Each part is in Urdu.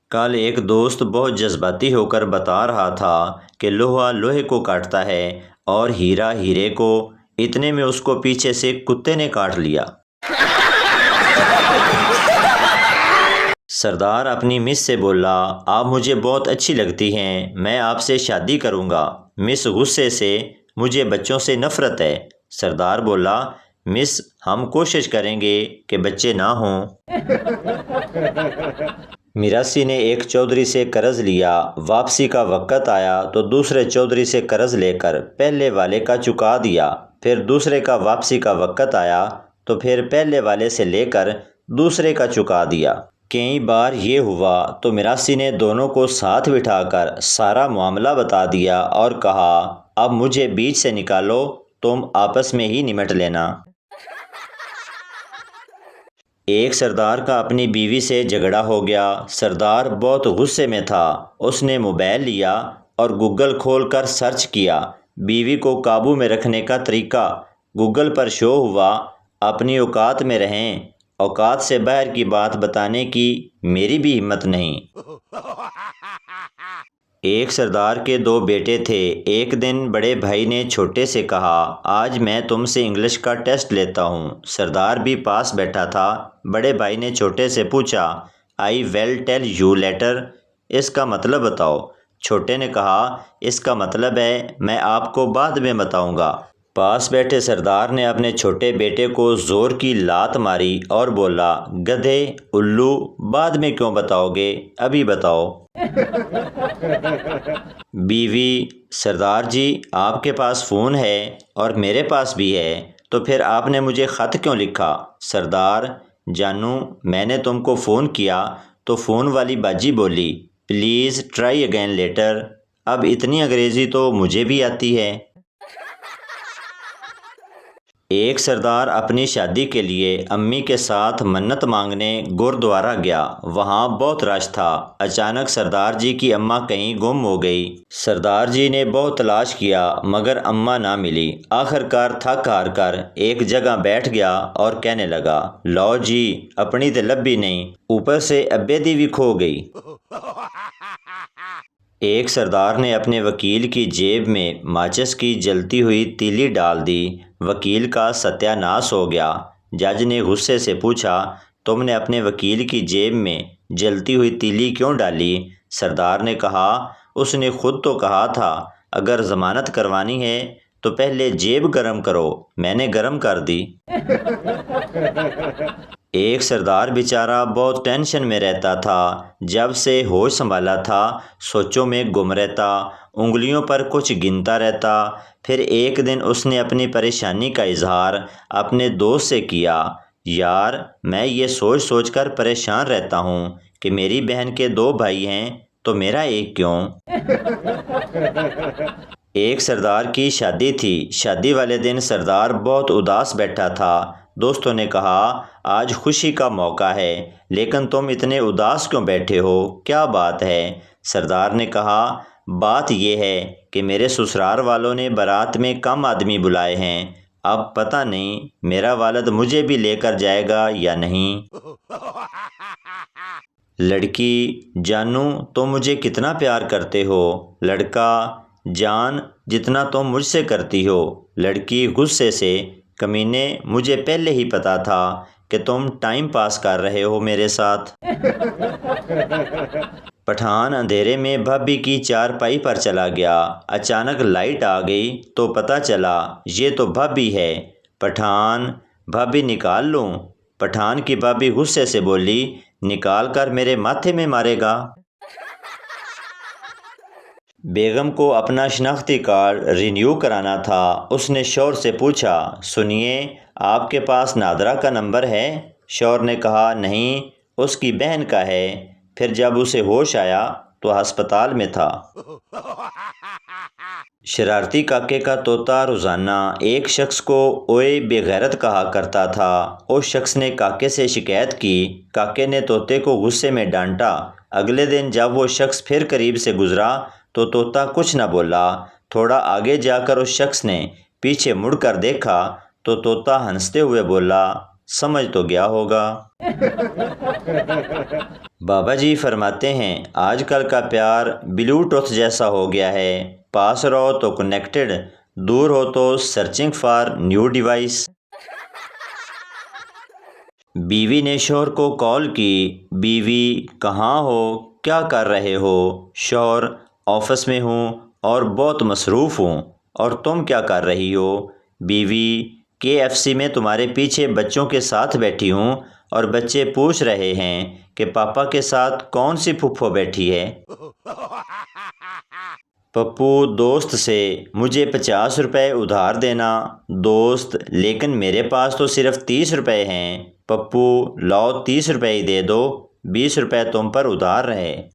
کل ایک دوست بہت جذباتی ہو کر بتا رہا تھا کہ لوہا لوہے کو کاٹتا ہے اور ہیرا ہیرے کو۔ اتنے میں اس کو پیچھے سے کتے نے کاٹ لیا۔ سردار اپنی مس سے بولا، آپ مجھے بہت اچھی لگتی ہیں، میں آپ سے شادی کروں گا۔ مس غصے سے، مجھے بچوں سے نفرت ہے۔ سردار بولا، مس ہم کوشش کریں گے کہ بچے نہ ہوں۔ میراثی نے ایک چودھری سے قرض لیا، واپسی کا وقت آیا تو دوسرے چودھری سے قرض لے کر پہلے والے کا چکا دیا۔ پھر دوسرے کا واپسی کا وقت آیا تو پھر پہلے والے سے لے کر دوسرے کا چکا دیا۔ کئی بار یہ ہوا تو میراثی نے دونوں کو ساتھ بٹھا کر سارا معاملہ بتا دیا اور کہا، اب مجھے بیچ سے نکالو، تم آپس میں ہی نمٹ لینا۔ ایک سردار کا اپنی بیوی سے جھگڑا ہو گیا۔ سردار بہت غصے میں تھا۔ اس نے موبائل لیا اور گوگل کھول کر سرچ کیا۔ بیوی کو قابو میں رکھنے کا طریقہ گوگل پر شو ہوا۔ اپنی اوقات میں رہیں، اوقات سے باہر کی بات بتانے کی میری بھی ہمت نہیں۔ ایک سردار کے دو بیٹے تھے۔ ایک دن بڑے بھائی نے چھوٹے سے کہا، آج میں تم سے انگلش کا ٹیسٹ لیتا ہوں۔ سردار بھی پاس بیٹھا تھا۔ بڑے بھائی نے چھوٹے سے پوچھا، آئی ول ٹیل یو لیٹر، اس کا مطلب بتاؤ۔ چھوٹے نے کہا، اس کا مطلب ہے میں آپ کو بعد میں بتاؤں گا۔ پاس بیٹھے سردار نے اپنے چھوٹے بیٹے کو زور کی لات ماری اور بولا، گدھے، الو، بعد میں کیوں بتاؤ گے، ابھی بتاؤ۔ بیوی، سردار جی آپ کے پاس فون ہے اور میرے پاس بھی ہے، تو پھر آپ نے مجھے خط کیوں لکھا؟ سردار، جانو میں نے تم کو فون کیا تو فون والی باجی بولی، پلیز ٹرائی اگین لیٹر۔ اب اتنی انگریزی تو مجھے بھی آتی ہے۔ ایک سردار اپنی شادی کے لیے امی کے ساتھ منت مانگنے گردوارہ گیا۔ وہاں بہت رش تھا۔ اچانک سردار جی کی اماں کہیں گم ہو گئی۔ سردار جی نے بہت تلاش کیا مگر اماں نہ ملی۔ آخر کار تھک ہار کر ایک جگہ بیٹھ گیا اور کہنے لگا، لو جی اپنی تے لبھی نہیں، اوپر سے ابے دی بھی کھو گئی۔ ایک سردار نے اپنے وکیل کی جیب میں ماچس کی جلتی ہوئی تیلی ڈال دی۔ وکیل کا ستیہ ناش ہو گیا۔ جج نے غصے سے پوچھا، تم نے اپنے وکیل کی جیب میں جلتی ہوئی تیلی کیوں ڈالی؟ سردار نے کہا، اس نے خود تو کہا تھا اگر ضمانت کروانی ہے تو پہلے جیب گرم کرو، میں نے گرم کر دی۔ ایک سردار بیچارہ بہت ٹینشن میں رہتا تھا۔ جب سے ہوش سنبھالا تھا سوچوں میں گم رہتا، انگلیوں پر کچھ گنتا رہتا۔ پھر ایک دن اس نے اپنی پریشانی کا اظہار اپنے دوست سے کیا، یار میں یہ سوچ سوچ کر پریشان رہتا ہوں کہ میری بہن کے دو بھائی ہیں تو میرا ایک کیوں؟ ایک سردار کی شادی تھی۔ شادی والے دن سردار بہت اداس بیٹھا تھا۔ دوستوں نے کہا، آج خوشی کا موقع ہے لیکن تم اتنے اداس کیوں بیٹھے ہو، کیا بات ہے؟ سردار نے کہا، بات یہ ہے کہ میرے سسرال والوں نے بارات میں کم آدمی بلائے ہیں، اب پتہ نہیں میرا والد مجھے بھی لے کر جائے گا یا نہیں۔ لڑکی، جانو تم مجھے کتنا پیار کرتے ہو۔ لڑکا، جان جتنا تم مجھ سے کرتی ہو۔ لڑکی غصے سے، کمینے مجھے پہلے ہی پتا تھا کہ تم ٹائم پاس کر رہے ہو میرے ساتھ۔ پٹھان اندھیرے میں بھابھی کی چارپائی پر چلا گیا۔ اچانک لائٹ آ گئی تو پتہ چلا یہ تو بھابھی ہے۔ پٹھان، بھابھی نکال لوں؟ پٹھان کی بھابھی غصے سے بولی، نکال کر میرے ماتھے میں مارے گا؟ بیگم کو اپنا شناختی کارڈ رینیو کرانا تھا۔ اس نے شوہر سے پوچھا، سنیے آپ کے پاس نادرہ کا نمبر ہے؟ شوہر نے کہا، نہیں اس کی بہن کا ہے۔ پھر جب اسے ہوش آیا تو ہسپتال میں تھا۔ شرارتی کاکے کا طوطا روزانہ ایک شخص کو اوئے بے غیرت کہا کرتا تھا۔ اس شخص نے کاکے سے شکایت کی۔ کاکے نے طوطے کو غصے میں ڈانٹا۔ اگلے دن جب وہ شخص پھر قریب سے گزرا تو طوطا کچھ نہ بولا۔ تھوڑا آگے جا کر اس شخص نے پیچھے مڑ کر دیکھا تو طوطا ہنستے ہوئے بولا، سمجھ تو گیا ہوگا۔ بابا جی فرماتے ہیں آج کل کا پیار بلوٹوتھ جیسا ہو گیا ہے، پاس رہو تو کنیکٹڈ، دور ہو تو سرچنگ فار نیو ڈیوائس۔ بیوی نے شوہر کو کال کی، بیوی کہاں ہو، کیا کر رہے ہو؟ شوہر آفس میں ہوں اور بہت مصروف ہوں۔ اور تم کیا کر رہی ہو؟ بیوی KFC میں تمہارے پیچھے بچوں کے ساتھ بیٹھی ہوں اور بچے پوچھ رہے ہیں کہ پاپا کے ساتھ کون سی پھپھو بیٹھی ہے؟ پپو دوست سے مجھے 50 روپے ادھار دینا۔ دوست لیکن میرے پاس تو صرف 30 روپے ہیں۔ پپو لاؤ 30 روپے ہی دے دو، 20 روپے تم پر ادھار رہے۔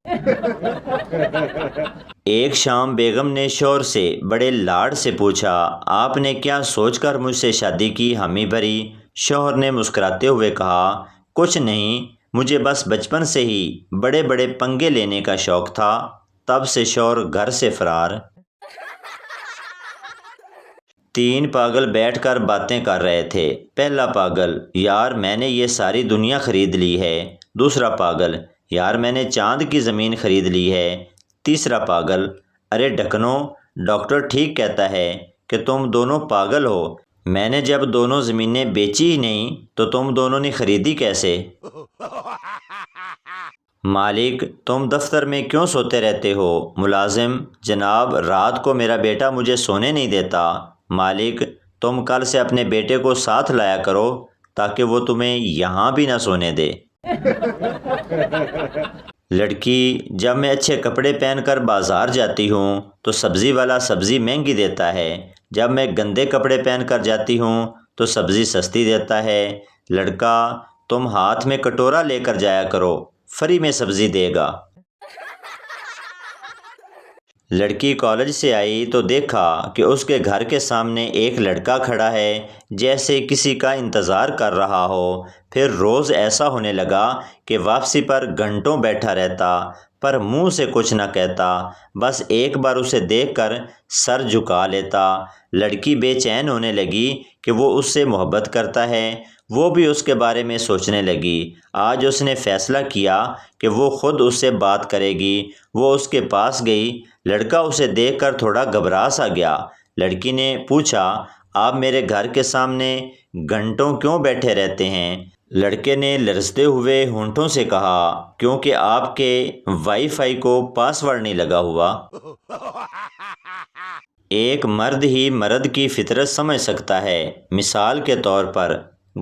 ایک شام بیگم نے شوہر سے بڑے لاڈ سے پوچھا، آپ نے کیا سوچ کر مجھ سے شادی کی حامی بھری؟ شوہر نے مسکراتے ہوئے کہا، کچھ نہیں، مجھے بس بچپن سے ہی بڑے بڑے پنگے لینے کا شوق تھا۔ تب سے شوہر گھر سے فرار۔ 3 پاگل بیٹھ کر باتیں کر رہے تھے۔ پہلا پاگل، یار میں نے یہ ساری دنیا خرید لی ہے۔ دوسرا پاگل، یار میں نے چاند کی زمین خرید لی ہے۔ تیسرا پاگل، ارے ڈکنوں، ڈاکٹر ٹھیک کہتا ہے کہ تم دونوں پاگل ہو، میں نے جب دونوں زمینیں بیچی ہی نہیں تو تم دونوں نے خریدی کیسے؟ مالک، تم دفتر میں کیوں سوتے رہتے ہو؟ ملازم، جناب رات کو میرا بیٹا مجھے سونے نہیں دیتا۔ مالک، تم کل سے اپنے بیٹے کو ساتھ لایا کرو تاکہ وہ تمہیں یہاں بھی نہ سونے دے۔ لڑکی، جب میں اچھے کپڑے پہن کر بازار جاتی ہوں تو سبزی والا سبزی مہنگی دیتا ہے، جب میں گندے کپڑے پہن کر جاتی ہوں تو سبزی سستی دیتا ہے۔ لڑکا، تم ہاتھ میں کٹورا لے کر جایا کرو، فری میں سبزی دے گا۔ لڑکی کالج سے آئی تو دیکھا کہ اس کے گھر کے سامنے ایک لڑکا کھڑا ہے جیسے کسی کا انتظار کر رہا ہو۔ پھر روز ایسا ہونے لگا کہ واپسی پر گھنٹوں بیٹھا رہتا پر منہ سے کچھ نہ کہتا، بس ایک بار اسے دیکھ کر سر جھکا لیتا۔ لڑکی بے چین ہونے لگی کہ وہ اس سے محبت کرتا ہے، وہ بھی اس کے بارے میں سوچنے لگی۔ آج اس نے فیصلہ کیا کہ وہ خود اس سے بات کرے گی۔ وہ اس کے پاس گئی، لڑکا اسے دیکھ کر تھوڑا گھبرا سا گیا۔ لڑکی نے پوچھا، آپ میرے گھر کے سامنے گھنٹوں کیوں بیٹھے رہتے ہیں؟ لڑکے نے لرزتے ہوئے ہونٹوں سے کہا، کیونکہ آپ کے وائی فائی کو پاس ورڈ نہیں لگا ہوا۔ ایک مرد ہی مرد کی فطرت سمجھ سکتا ہے۔ مثال کے طور پر،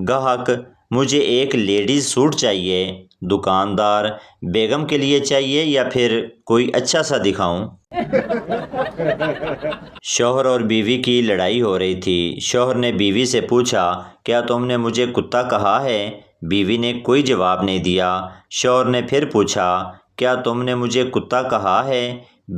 گاہک، مجھے ایک لیڈیز سوٹ چاہیے۔ دکاندار، بیگم کے لیے چاہیے یا پھر کوئی اچھا سا دکھاؤں؟ شوہر اور بیوی کی لڑائی ہو رہی تھی۔ شوہر نے بیوی سے پوچھا، کیا تم نے مجھے کتا کہا ہے؟ بیوی نے کوئی جواب نہیں دیا۔ شوہر نے پھر پوچھا، کیا تم نے مجھے کتا کہا ہے؟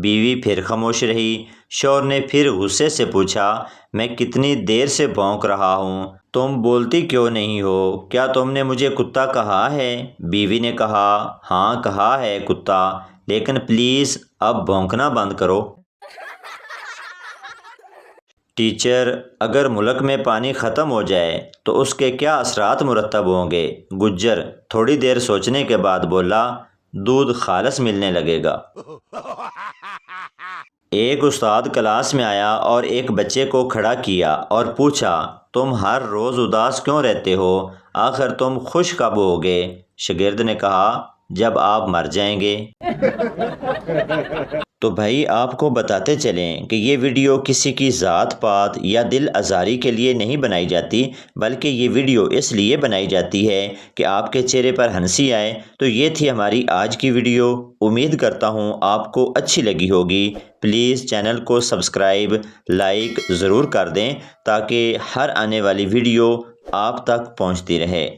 بیوی پھر خاموش رہی۔ شوہر نے پھر غصے سے پوچھا، میں کتنی دیر سے بھونک رہا ہوں، تم بولتی کیوں نہیں ہو؟ کیا تم نے مجھے کتا کہا ہے؟ بیوی نے کہا، ہاں کہا ہے کتا، لیکن پلیز اب بھونکنا بند کرو۔ ٹیچر، اگر ملک میں پانی ختم ہو جائے تو اس کے کیا اثرات مرتب ہوں گے؟ گجر تھوڑی دیر سوچنے کے بعد بولا، دودھ خالص ملنے لگے گا۔ ایک استاد کلاس میں آیا اور ایک بچے کو کھڑا کیا اور پوچھا، تم ہر روز اداس کیوں رہتے ہو؟ آخر تم خوش کب ہوگے؟ شاگرد نے کہا، جب آپ مر جائیں گے۔ تو بھائی آپ کو بتاتے چلیں کہ یہ ویڈیو کسی کی ذات پات یا دل آزاری کے لیے نہیں بنائی جاتی، بلکہ یہ ویڈیو اس لیے بنائی جاتی ہے کہ آپ کے چہرے پر ہنسی آئے۔ تو یہ تھی ہماری آج کی ویڈیو، امید کرتا ہوں آپ کو اچھی لگی ہوگی۔ پلیز چینل کو سبسکرائب، لائک ضرور کر دیں تاکہ ہر آنے والی ویڈیو آپ تک پہنچتی رہے۔